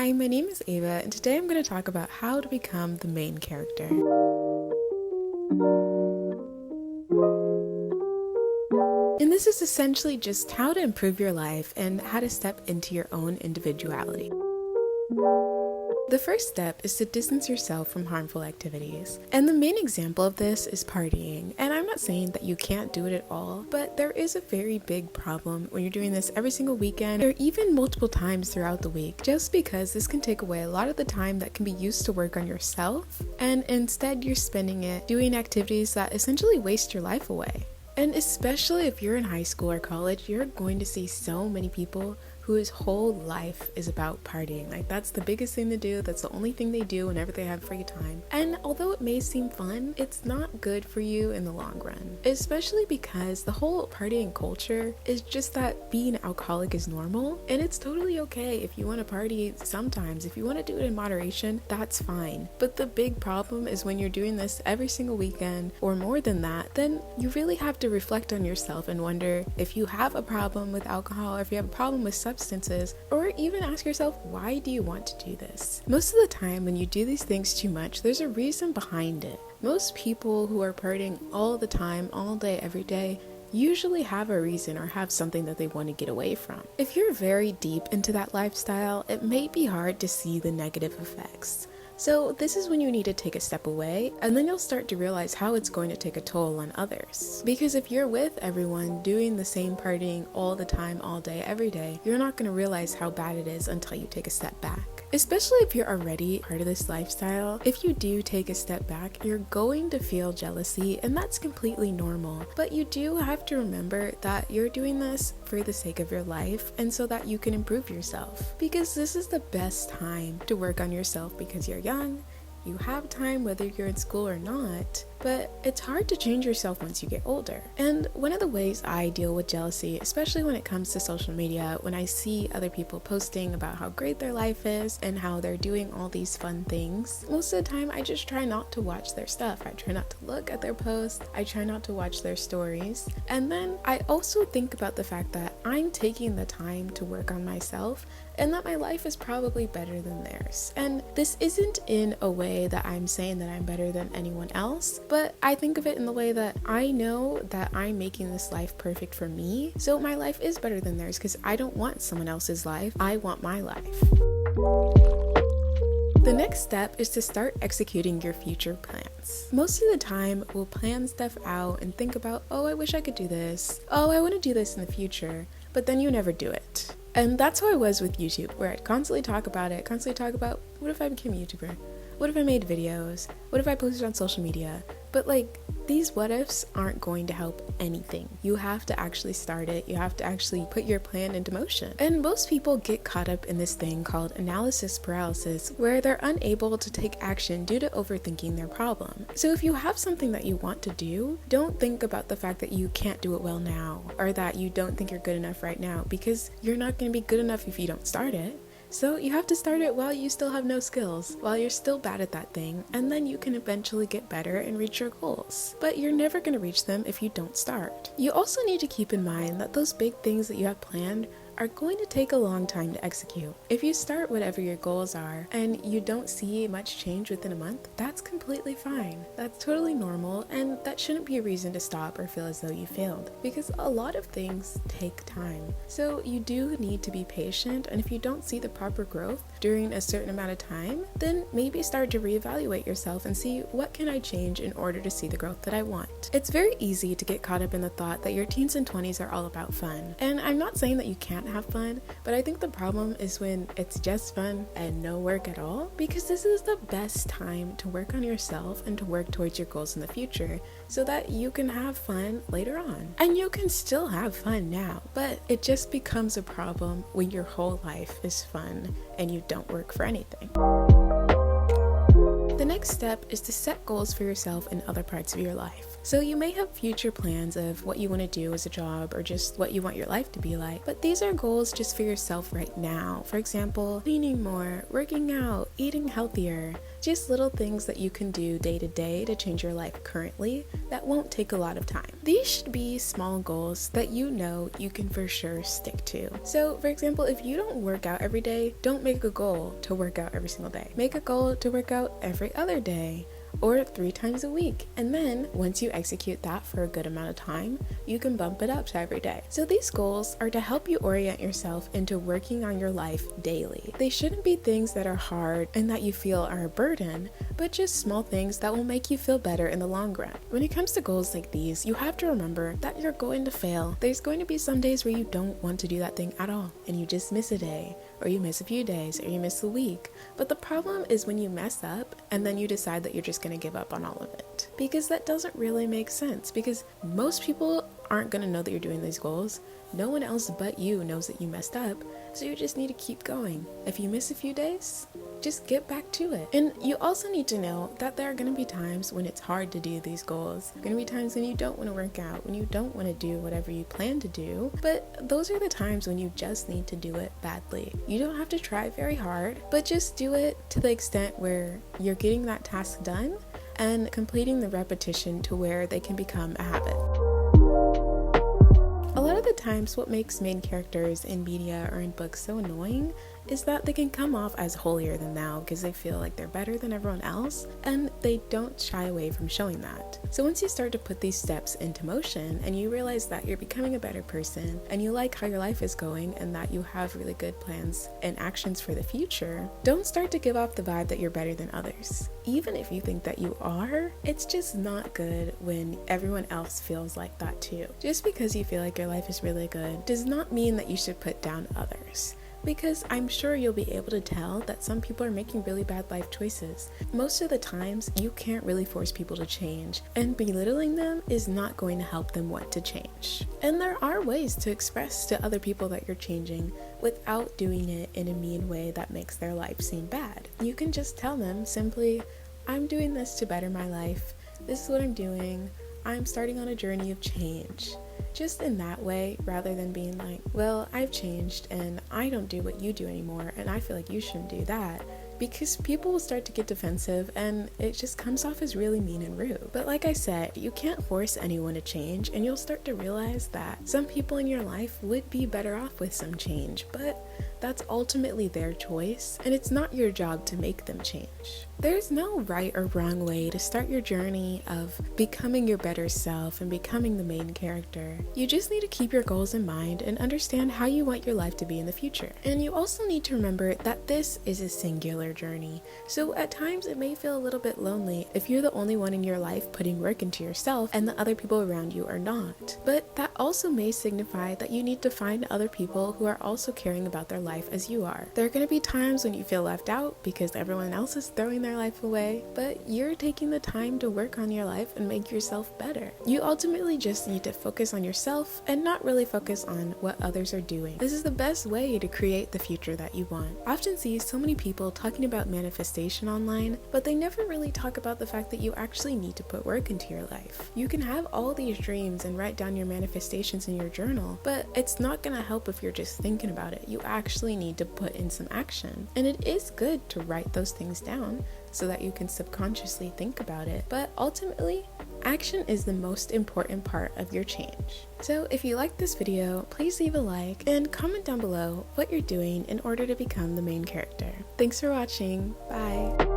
Hi, my name is Ava, and today I'm going to talk about how to become the main character. And this is essentially just how to improve your life and how to step into your own individuality. The first step is to distance yourself from harmful activities. And the main example of this is partying. And I'm not saying that you can't do it at all, but there is a very big problem when you're doing this every single weekend or even multiple times throughout the week, just because this can take away a lot of the time that can be used to work on yourself, and instead you're spending it doing activities that essentially waste your life away. And especially if you're in high school or college, you're going to see so many people whose whole life is about partying. Like, that's the biggest thing to do. That's the only thing they do whenever they have free time. And although it may seem fun, it's not good for you in the long run. Especially because the whole partying culture is just that being alcoholic is normal. And it's totally okay if you want to party sometimes. If you want to do it in moderation, that's fine. But the big problem is when you're doing this every single weekend or more than that, then you really have to reflect on yourself and wonder if you have a problem with alcohol, or if you have a problem with substances, or even ask yourself, why do you want to do this? Most of the time when you do these things too much, there's a reason behind it. Most people who are partying all the time, all day, every day, usually have a reason or have something that they want to get away from. If you're very deep into that lifestyle, it may be hard to see the negative effects. So this is when you need to take a step away, and then you'll start to realize how it's going to take a toll on others. Because if you're with everyone doing the same partying all the time, all day, every day, you're not going to realize how bad it is until you take a step back. Especially if you're already part of this lifestyle, if you do take a step back, you're going to feel jealousy, and that's completely normal. But you do have to remember that you're doing this for the sake of your life and so that you can improve yourself. Because this is the best time to work on yourself, because you're young, you have time whether you're in school or not, but it's hard to change yourself once you get older. And one of the ways I deal with jealousy, especially when it comes to social media, when I see other people posting about how great their life is and how they're doing all these fun things, most of the time I just try not to watch their stuff. I try not to look at their posts. I try not to watch their stories. And then I also think about the fact that I'm taking the time to work on myself and that my life is probably better than theirs. And this isn't in a way that I'm saying that I'm better than anyone else, but I think of it in the way that I know that I'm making this life perfect for me, so my life is better than theirs, because I don't want someone else's life, I want my life. The next step is to start executing your future plans. Most of the time, we'll plan stuff out and think about, oh, I wish I could do this. Oh, I want to do this in the future, but then you never do it. And that's how I was with YouTube, where I'd constantly talk about, what if I became a YouTuber? What if I made videos? What if I posted on social media? But these what ifs aren't going to help anything. You have to actually start it. You have to actually put your plan into motion. And most people get caught up in this thing called analysis paralysis, where they're unable to take action due to overthinking their problem. So if you have something that you want to do, don't think about the fact that you can't do it well now, or that you don't think you're good enough right now, because you're not going to be good enough if you don't start it. So you have to start it while you still have no skills, while you're still bad at that thing, and then you can eventually get better and reach your goals. But you're never going to reach them if you don't start. You also need to keep in mind that those big things that you have planned are going to take a long time to execute. If you start whatever your goals are and you don't see much change within a month, that's completely fine. That's totally normal, and that shouldn't be a reason to stop or feel as though you failed, because a lot of things take time. So you do need to be patient, and if you don't see the proper growth during a certain amount of time, then maybe start to reevaluate yourself and see, what can I change in order to see the growth that I want? It's very easy to get caught up in the thought that your teens and 20s are all about fun. And I'm not saying that you can't have fun, but I think the problem is when it's just fun and no work at all, because this is the best time to work on yourself and to work towards your goals in the future so that you can have fun later on. And you can still have fun now, but it just becomes a problem when your whole life is fun and you don't work for anything. The next step is to set goals for yourself in other parts of your life. So you may have future plans of what you want to do as a job or just what you want your life to be like, but these are goals just for yourself right now. For example, cleaning more, working out, eating healthier, Just little things that you can do day to day to change your life currently that won't take a lot of time. These should be small goals that you know you can for sure stick to. So for example, if you don't work out every day, don't make a goal to work out every single day. Make a goal to work out every other day, or 3 times a week. And then once you execute that for a good amount of time, you can bump it up to every day. So these goals are to help you orient yourself into working on your life daily. They shouldn't be things that are hard and that you feel are a burden, but just small things that will make you feel better in the long run. When it comes to goals like these, you have to remember that you're going to fail. There's going to be some days where you don't want to do that thing at all, and you just miss a day, or you miss a few days, or you miss a week. But the problem is when you mess up and then you decide that you're just going to give up on all of it, because that doesn't really make sense, because most people aren't going to know that you're doing these goals. No one else but you knows that you messed up, so you just need to keep going. If you miss a few days, just get back to it. And you also need to know that there are going to be times when it's hard to do these goals. There are going to be times when you don't want to work out, when you don't want to do whatever you plan to do, but those are the times when you just need to do it badly. You don't have to try very hard, but just do it to the extent where you're getting that task done and completing the repetition to where they can become a habit. A lot of the times what makes main characters in media or in books so annoying is that they can come off as holier than thou because they feel like they're better than everyone else, and they don't shy away from showing that. So once you start to put these steps into motion and you realize that you're becoming a better person and you like how your life is going and that you have really good plans and actions for the future, don't start to give off the vibe that you're better than others. Even if you think that you are, it's just not good when everyone else feels like that too. Just because you feel like your life is really good does not mean that you should put down others, because I'm sure you'll be able to tell that some people are making really bad life choices. Most of the times, you can't really force people to change, and belittling them is not going to help them want to change. And there are ways to express to other people that you're changing without doing it in a mean way that makes their life seem bad. You can just tell them simply, I'm doing this to better my life. This is what I'm doing. I'm starting on a journey of change. Just in that way, rather than being like, well, I've changed and I don't do what you do anymore and I feel like you shouldn't do that. Because people will start to get defensive and it just comes off as really mean and rude. But like I said, you can't force anyone to change, and you'll start to realize that some people in your life would be better off with some change, but that's ultimately their choice, and it's not your job to make them change. There's no right or wrong way to start your journey of becoming your better self and becoming the main character. You just need to keep your goals in mind and understand how you want your life to be in the future. And you also need to remember that this is a singular journey, so at times it may feel a little bit lonely if you're the only one in your life putting work into yourself and the other people around you are not. But that also may signify that you need to find other people who are also caring about their life as you are. There are going to be times when you feel left out because everyone else is throwing their life away, but you're taking the time to work on your life and make yourself better. You ultimately just need to focus on yourself and not really focus on what others are doing. This is the best way to create the future that you want. I often see so many people talking about manifestation online, but they never really talk about the fact that you actually need to put work into your life. You can have all these dreams and write down your manifestations in your journal, but it's not going to help if you're just thinking about it. You actually need to put in some action. And it is good to write those things down so that you can subconsciously think about it, but ultimately, action is the most important part of your change. So if you liked this video, please leave a like and comment down below what you're doing in order to become the main character. Thanks for watching. Bye.